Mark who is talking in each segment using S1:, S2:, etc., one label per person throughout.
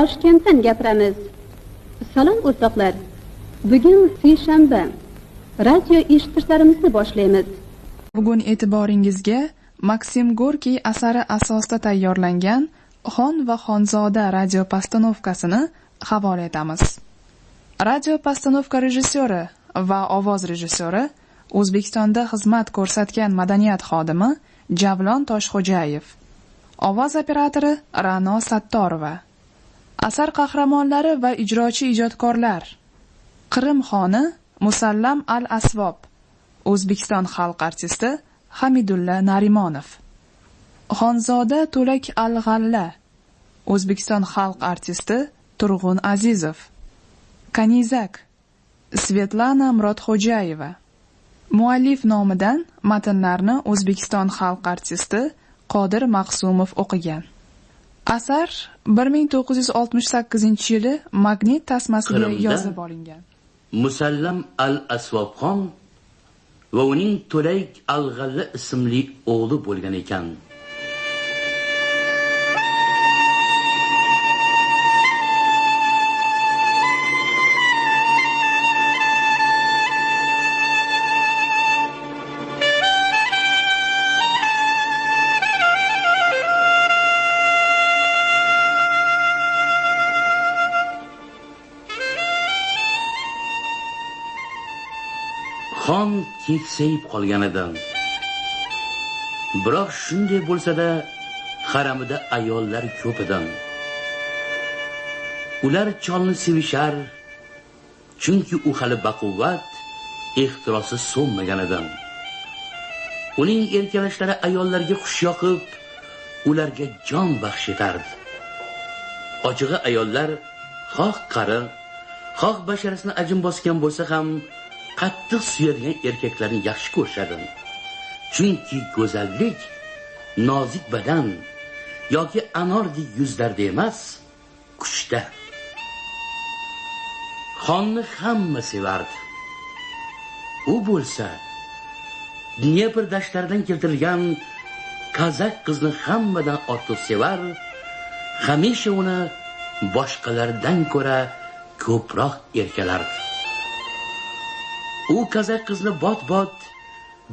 S1: Toshkentdan gapiramiz. Salom o'rtoqlar. Bugun seshanba. Radio eshittirishlarimizni boshlaymiz.
S2: Bugun e'tiboringizga Maksim Gorkiy asari asosida tayyorlangan Xon va Xonzoda radio postanovkasini havola etamiz. Radio postanovka rejissyori va ovoz rejissyori O'zbekistonda xizmat ko'rsatgan madaniyat xodimi Javlon Toshxo'jayev. Ovoz operatori Ra'no Sattorova. Asar qahramonlari va ijrochi ijodkorlar: Qrim xoni Musallam al-Asvob, O'zbekiston xalq artisti Hamidulla Narimonov. Xonzoda To'lak al-G'alla, O'zbekiston xalq artisti Turg'un Azizov. Kanizak Svetlana Murodxo'jayeva. Muallif nomidan matnlarni O'zbekiston xalq artisti Qodir Maqsumov o'qigan. Asar 1968-yili magnit tasmasiga yozib olingan.
S3: Musallam al-Asvobxon va uning To'lak al-G'alla ismli o'g'li bo'lgan ekan. Xon keksayib qolgan edi. Biroq shunday bo'lsa-da, haramida ayollar ko'p edi. Ular cholni sevishar, chunki u hali baquvvat, ehtirosi so'nmagan edi. Uning erkalashlari ayollarga xush yoqib, ularga jon baxsh etardi. Ochig'i ayollar xoh qari, xoh basharasini ajin bosgan bo'lsa ham qattiq suyadigan erkaklarni yaxshi ko'rishadi. Chunki go'zallik nozik badan yoki anordek yuzlarda emas, kuchda. Xonni hamma sevardi. U bo'lsa Dnepr dashtlaridan keltirilgan kazak qizni hammadan ortiq sevar, hamisha uni boshqalardan ko'ra ko'proq erkalardi. U kazak qizni bot-bot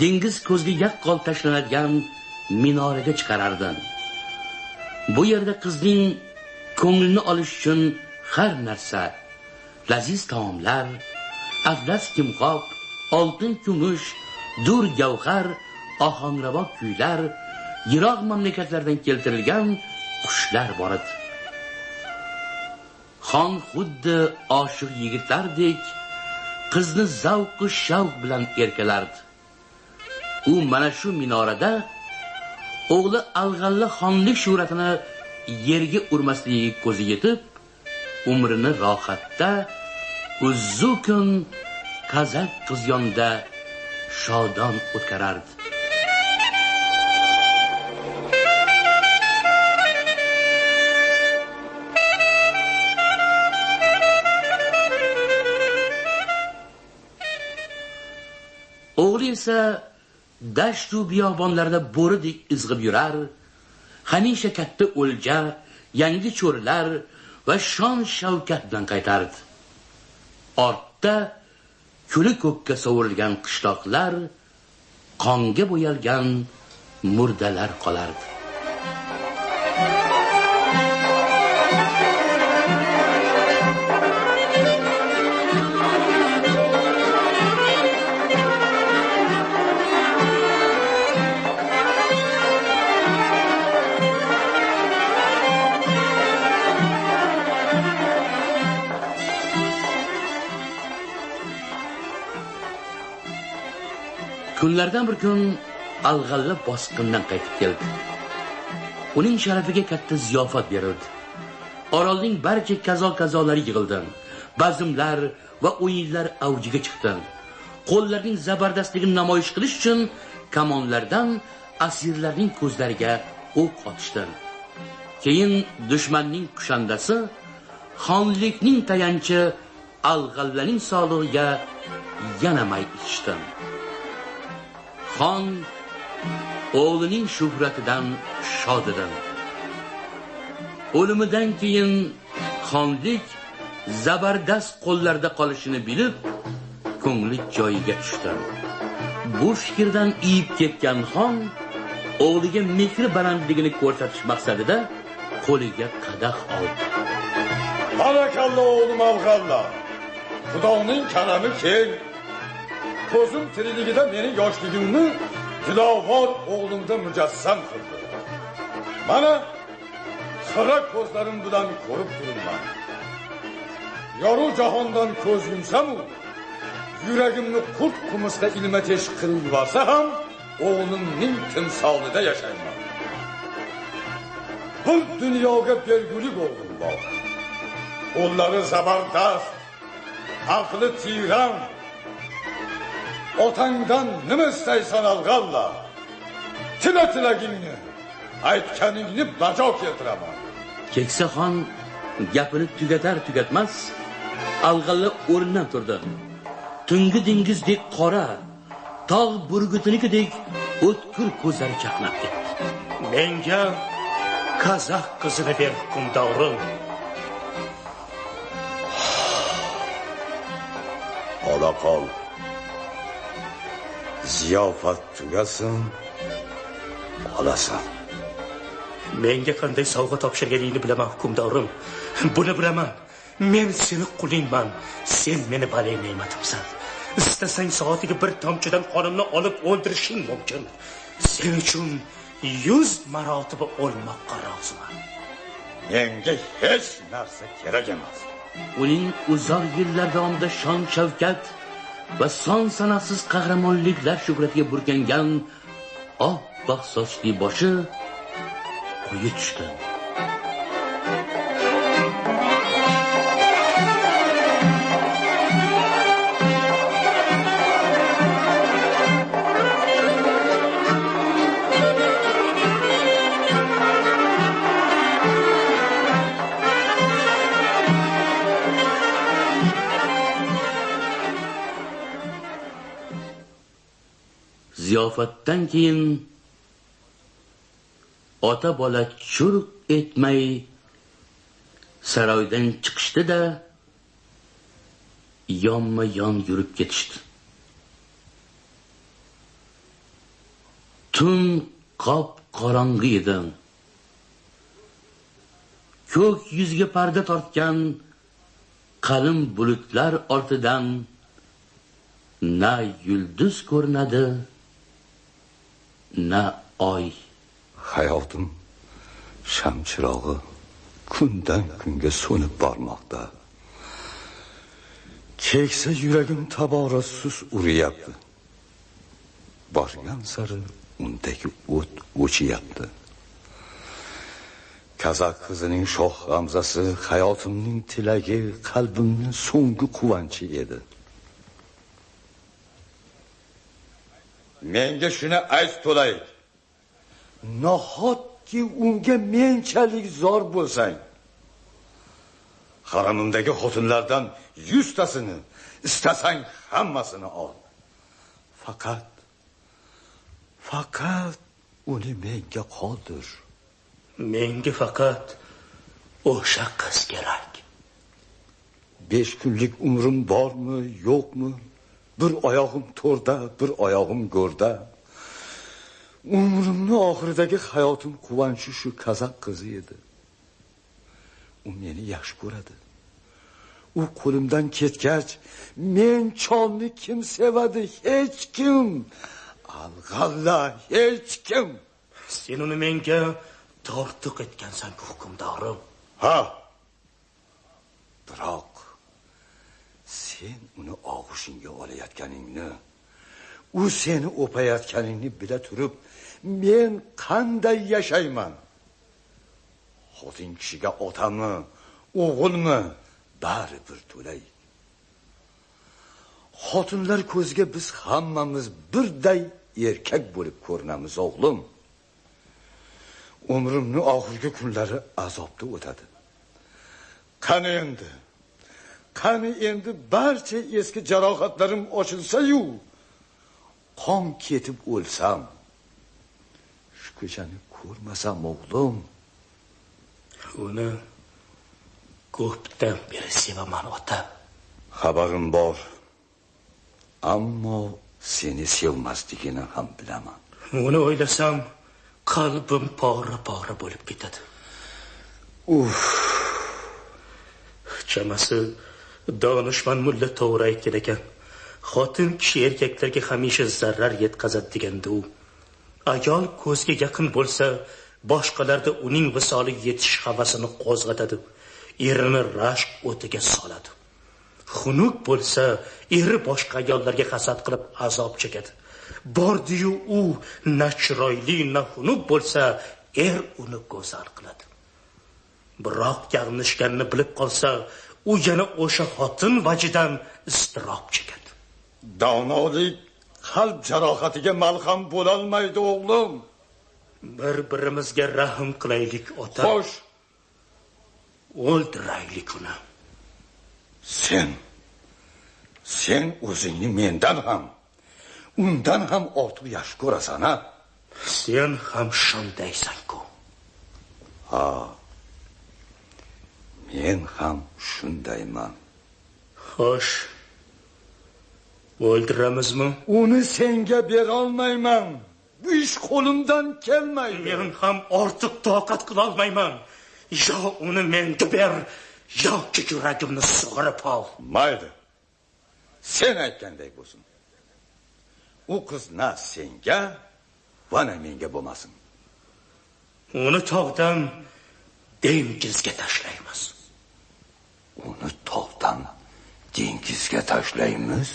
S3: dengiz ko'zga yaqqol tashlanadigan minoraga chiqarardi. Bu yerda qizning ko'nglini olish uchun har narsa, laziz taomlar, atlas kimxob, oltin kumush, dur gavhar, ohangrabo kuylar, yiroq mamlakatlardan keltirilgan qushlar bor edi. Xon xuddi oshiq yigitlardek qizni zavq-u shavq bilan erkalardi. U mana shu minorada o'g'li al-G'alla xonlik shuhratini yerga urmasligiga ko'zi yetib, umrini rohatda uzzu kun kazak qiz yonida shodon o'tkazardi. O'g'li esa dasht va biyobonlarda bo'ridek izg'ib yurar, hamisha katta o'lja, yangi cho'rilar va shon shavkat bilan qaytardi. Ortda kuli ko'kka sovurilgan qishloqlar, qonga bo'yalgan murdalar qolardi. Kunlardan bir kun al-G'alla bosqindan qaytib keldi. Uning sharafiga katta ziyofat berildi. Orolning barcha kazo-kazolari yig'ildi. Bazmlar va o'yinlar avjiga chiqdi. Qo'llarning zabardastligini namoyish qilish uchun kamonlardan asirlarning ko'zlariga o'q otishdi. Keyin dushmanning kushandasi, xonlikning tayanchi al-G'allaning sog'lig'iga yana may ichishdi. Xon o'g'lining shuhratidan shod edi. O'limidan keyin xonlik zabardast qo'llarda qolishini bilib, ko'ngli joyiga tushdi. Bu fikrdan iyib ketgan xon o'g'liga mehri balandligini ko'rsatish maqsadida qo'liga qadah oldi.
S4: Barakallah oğlum avgalla. Xudoning kalami keng. Ko'zim tirikligida meni yoshligimni dilovor o'g'limda mujassam qildi. Mana xira ko'zlarim bilan ko'rib turibman. Yorug' jahondan ko'z yumsam-u, yuragimni qurt qumusda ilma-tesh qilib yuborsa ham, o'g'limning timsolida yashayman. Bu dunyoga belgulik o'g'lim bor. Qo'llari zabardast, aqli tiran. Otangdan nima istaysan alg'alla. Tilagingni, aytganingni bajo keltiraman.
S3: Keksaxon gapini tugatmas alg'alla o'rnidan turdi. Tungi dengizdek qora, tog' burgutinikidek o'tkir ko'zlari chaqnab ketdi.
S5: Menga Kazaq qizini ber, hukmdorim.
S4: Ola qol. Ziyofat tugasin, olasan.
S5: Menga qanday sovg'a topshirganingni bilaman, hukmdorim. Buni bilaman. Men seni qulingman. Sen meni baliy ne'matimsan. Istasang soatiga bir tomchidan qonimni olib o'ldirishing mumkin. Sen uchun 100 marotaba o'lmoqqa roziman.
S4: Menga hech narsa kerak emas.
S3: Uning uzoq yillar davomida shon shavkat va son sanoqsiz qahramonliklar shuhratiga burkangan oppoq sochli boshi quyi tushdi. Ziyofatdan keyin ota bola churq etmay saroydan chiqishdi-da, yonma-yon yurib ketishdi. Tun qop qorong'i edi. Ko'k yuzga parda tortgan qalin bulutlar ortidan na yulduz ko'rinadi, na oy.
S4: Hayotim shamchirog'i kundan kunga so'nib bormoqda. Keksa yuragim tabora sus uriyapti. Borgan sari undagi o't o'chiyapti. Kazaq qizining shoh g'amzasi hayotimning tilagi, qalbimning so'nggi quvonchi edi. Menga shuni ayt to'lay. Nahotki unga menchalik zor bo'lsang, haramimdagi xotinlardan 100 tasini, istasang hammasini ol. Faqat uni menga qoldir.
S5: Menga faqat o'sha qiz kerak.
S4: 5 kunlik umrim bormi, yo'qmi? Bir oyog'im to'rda, bir oyog'im go'rda. Umrimning oxiridagi hayotim quvonchi shu Kazaq qizi edi. U meni yaxshi ko'radi. U qo'limdan ketgach, men cholni kim sevadi? Hech kim. Alg'alla, hech kim.
S5: Sen uni menga tortiq etgansan, hukmdorim.
S4: Ha. Biroq sen uni og'ushingga olayotganingni, u seni o'payotganingni bila turib, men qanday yashayman? Xotin kishiga otami, o'g'ilmi, bari bir to'lay. Xotinlar ko'ziga biz hammamiz birday erkak bo'lib ko'rinamiz, o'g'lim. Umrimning oxirgi kunlari azobda o'tadi. Qani endi barcha eski jarohatlarim ochilsa-yu, qon ketib o'lsam, shu ko'chani ko'rmasam, o'g'lim.
S5: Uni ko'pdan beri sevaman ota.
S4: Xabarim bor. Ammo seni sevmasligini ham bilaman.
S5: Uni o'ylasam, qalbim pora-pora bo'lib ketadi. Chamasi donishmand mulla to'g'ri aytgan ekan. Xotin kishi erkaklarga hamisha zarar yetkazadi deganda u. Ayol ko'zga yaqin bo'lsa, boshqalarda uning visoliga yetish havasini qo'zg'atadi. Erini rashq o'tiga soladi. Xunuk bo'lsa, eri boshqa ayollarga hasad qilib azob chekadi. Bordi-yu u na chiroyli, na xunuk bo'lsa, uni go'zal qiladi. Biroq yalinishganini bilib qolsa, u yana o'sha xotin vajidan iztirob chekadi.
S4: Donolik qalb jarohatiga malham bo'la olmaydi, o'g'lim.
S5: Bir-birimizga rahm qilaylik, ota.
S4: Xo'sh.
S5: O'ldiraylik uni.
S4: Sen o'zingni mendan ham, undan ham ortiq yaxshi ko'rasan, ha?
S5: Sen ham shundaysan-ku.
S4: Ha. Men ham shundayman.
S5: Xo'sh. O'ldiramizmi?
S4: Uni senga bera olmayman. Bu ish qo'limdan kelmaydi.
S5: Men ham ortiq toqat qila olmayman. Yo uni menga ber, yoki yuragimni sug'urib ol.
S4: Mayli. Sen aytganday bo'lsin. U qiz na senga, va na menga bo'lmasin.
S5: Uni tog'dan dengizga tashlaymiz.
S4: Uni tog'dan dengizga tashlaymiz?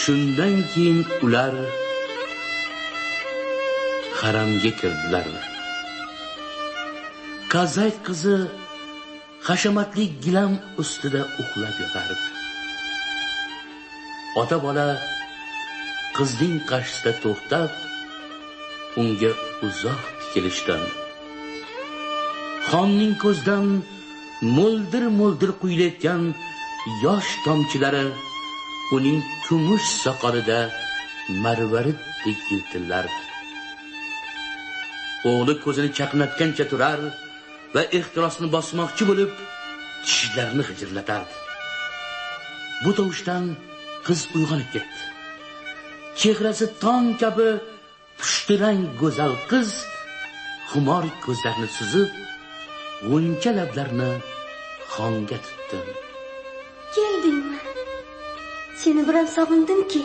S3: Shundan keyin ular haramga kirdilar. Kazak qizi hashamatli gilam ustida uxlab yotardi. Ota bola qizning qarshisida to'xtab, unga uzoq tikilishdan. Xonning ko'zdan mo'ldir-mo'ldir quyilayotgan yosh tomchilari uning kumush soqolida marvariddek yiltillardi. O'g'li ko'zini chaqnatgancha turar va ehtirosni bosmoqchi bo'lib, tishlarini g'ijirlatardi. Bu tovushdan qiz uyg'onib ketdi. Chehrasi tong kabi pushtirang go'zal qiz xumor ko'zlarini suzib, g'uncha lablarini xonga tutdi.
S6: Keldingmi? Seni biram sog'indimki,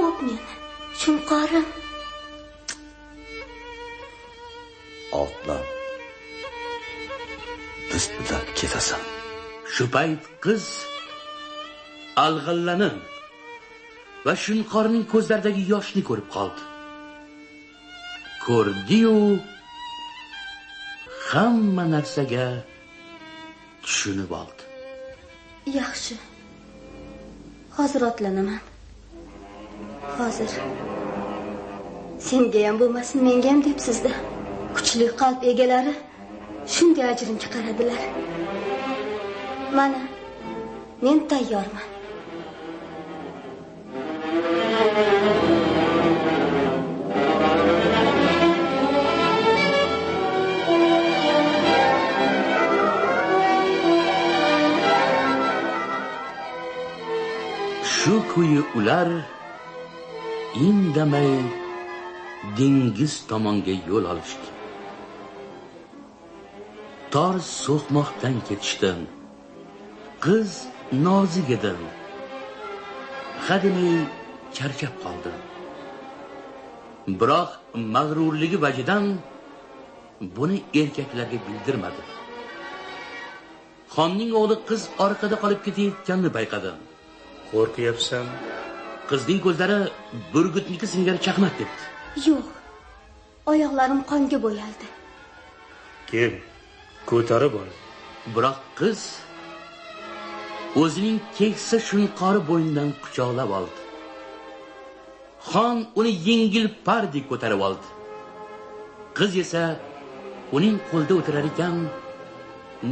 S6: o'p meni, shunqorim.
S4: Otlan. Biz bilan ketasan.
S3: Shu payt qiz alg'illanib va shunqorning ko'zlaridagi yoshni ko'rib qoldi. Ko'rdi-yu hamma narsaga tushunib oldi.
S6: Yaxshi. Hozir otlanaman. Hozir. Senga ham bo'lmasin, menga ham debsizda. Kuchli qalb egalari shunday ajrimga qaradilar. Mana, men tayyorman.
S3: Shu kuyi ular indamay dengiz tomonga yo'l olishdi. Tor so'qmoqdan ketishdi. Qiz nozik edi. Hademay charchab qoldi. Biroq mag'rurligi vajidan buni erkaklarga bildirmadi. Xonning o'g'li qiz orqada qolib ketayotganini payqadi.
S5: Qo'rqyapsan?
S3: Qizning ko'zlari burgutniki singari chaqnab ketdi.
S6: Yo'q. Oyoqlarim qonga bo'yaldi.
S5: Kel, ko'tarib ol.
S3: Biroq qiz o'zining keksa shunqori bo'ynidan quchoqlab oldi. Xon uni yengil pardek ko'tarib oldi. Qiz esa uning qo'lida o'tirar ekan,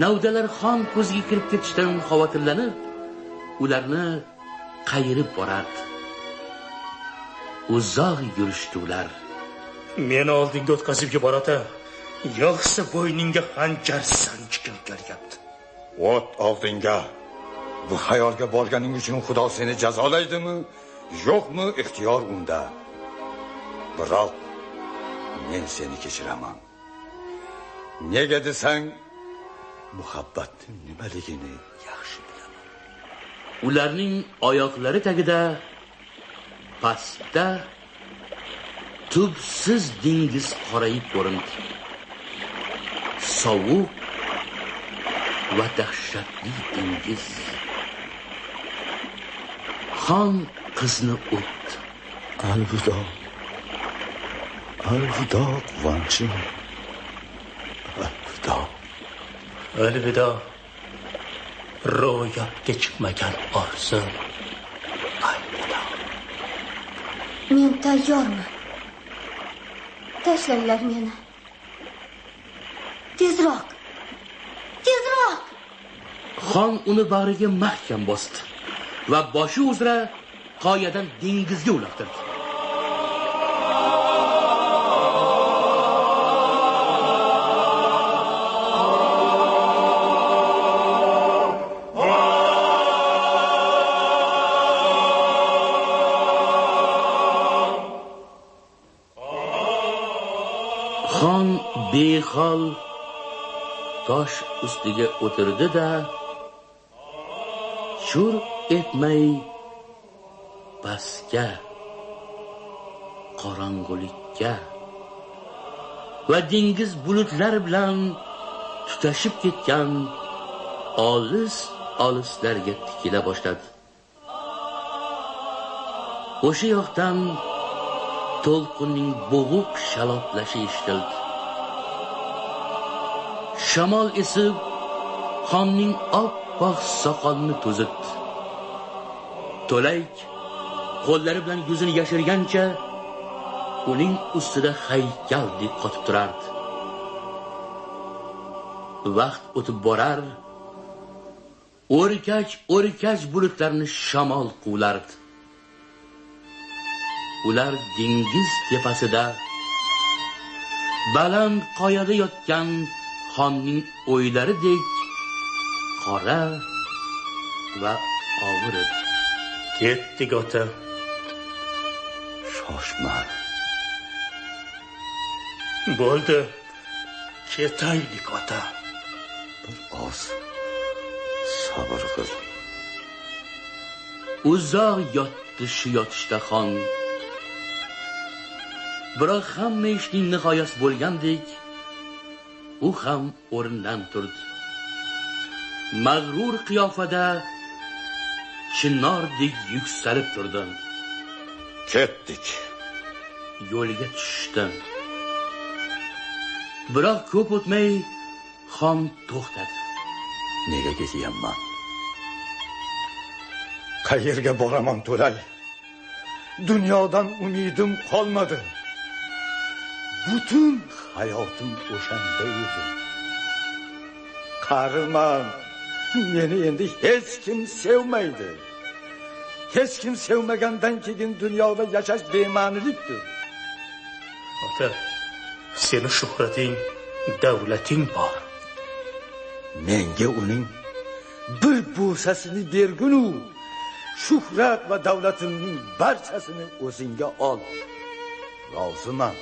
S3: navdalar xon ko'ziga kirib ketishdan xavotirlanib, ularni qayirib borardi. Uzoq yurishdi ular.
S5: Meni oldinga o'tkazib yuborata, yo'qsa bo'yningga xanjar sanchib kelyapti.
S4: O't oldinga. Bu xayolga borganing uchun Xudo seni jazolaydimi, yo'qmi ixtiyor unda. Biroq men seni kechiraman. Nega desang, muhabbatning nimaligini yaxshi bilaman.
S3: Ularning oyoqlari tagida pastda tubsiz dengiz qorayib ko'rindi. Sovuq va dahshatli dengiz. Xon qizni o'tdi.
S4: Alvido. Alvido quvonchim. Alvido.
S5: Alvido. Ro'yobga chiqmagan orzum. Alvido.
S6: Men tayyorman. Tashlanglar meni. Tezroq. Tezroq.
S3: Xon uni bag'riga mahkam bosdi va boshi uzra qoyadan dengizga uloqtirdi. Xon behol tosh ustiga o'tirdi-da, shur etmay pastga, qorong'ulikka va dengiz bulutlar bilan tutashib ketgan olis-olislarga tikila boshladi. O'sha yoqdan to'lqinning bo'g'uq shalotlashi eshitildi. Shamol esib, xonning oppoq soqolini to'zitdi. To'layk qo'llari bilan yuzini yashirgancha uning ustida haykaldek qotib turardi. Vaqt o'tib borar, o'rkach bulutlarni shamol quvlardi. Ular dengiz tepasida baland qoyada yotgan xonning o'ylaridek qora va og'ir edi.
S5: Ketdik ota.
S4: Shoshma.
S5: Bo'ldi. Ketaylik ota.
S4: Bir oz sabr qil.
S3: Uzoq yotdi shu yotishda xon. Biroq hamma ishning nihoyasi bo'lgandek, u ham o'rnidan turdi. Mag'rur qiyofada chinnordek yuksalib turdi.
S4: Ketdik.
S3: Yo'liga tushdi. Biroq ko'p o'tmay xon to'xtadi.
S4: Nega ketyapman? Qayerga boraman To'lay? Dunyodan umidim qolmadi. Butun hayotim o'shanda edi. Qariman. Meni endi hech kim sevmaydi. Hech kim sevmagandan keyin dunyoda yashash bema'nilikdir.
S5: Ota, seni shuhrating, davlating bor.
S4: Menga uning bir bo'sasini berginu, shuhrat va davlatimning barchasini o'zingga ol. Roziman.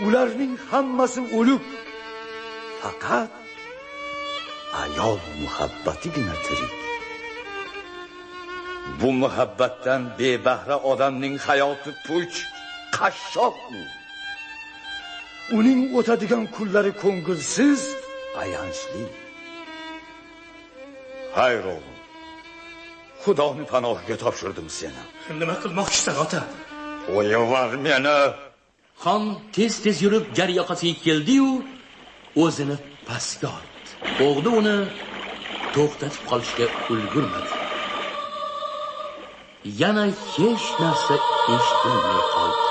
S4: Ularning hammasi o'lib, faqat ayol muhabbatigina tirik. Bu muhabbatdan bebahra odamning hayoti puch, qashshoq u. Uning o'tadigan kunlari ko'ngilsiz, ayanchli. Hayr o'g'lim. Xudoning panohiga topshirdim seni.
S5: Nima qilmoqchisan ota?
S4: Qo'yaver meni.
S3: Xon tez-tez yurib jar yoqasiga keldi-yu, o'zini pastga otdi. O'g'li uni to'xtatib qolishga ulgurmadi. Yana hech narsa eshitilmay qoldi.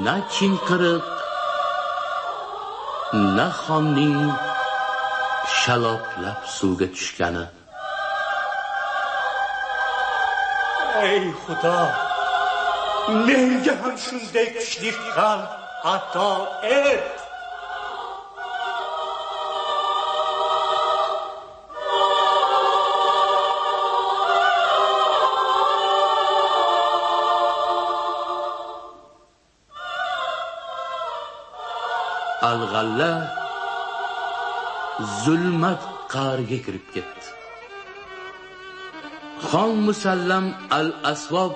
S3: Na chinqiriq, na xonning shaloqlab suvga tushgani.
S5: Ey Xudo, menga ham shunday kuchli qalb ato et.
S3: Al-G'alla zulmat qa'riga kirib ketdi. Xon Musallam al-Asvob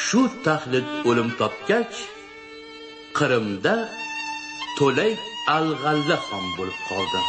S3: shu taxlit o'lim topgach, Qrimda To'lay al-G'alla xon bo'lib qoldi.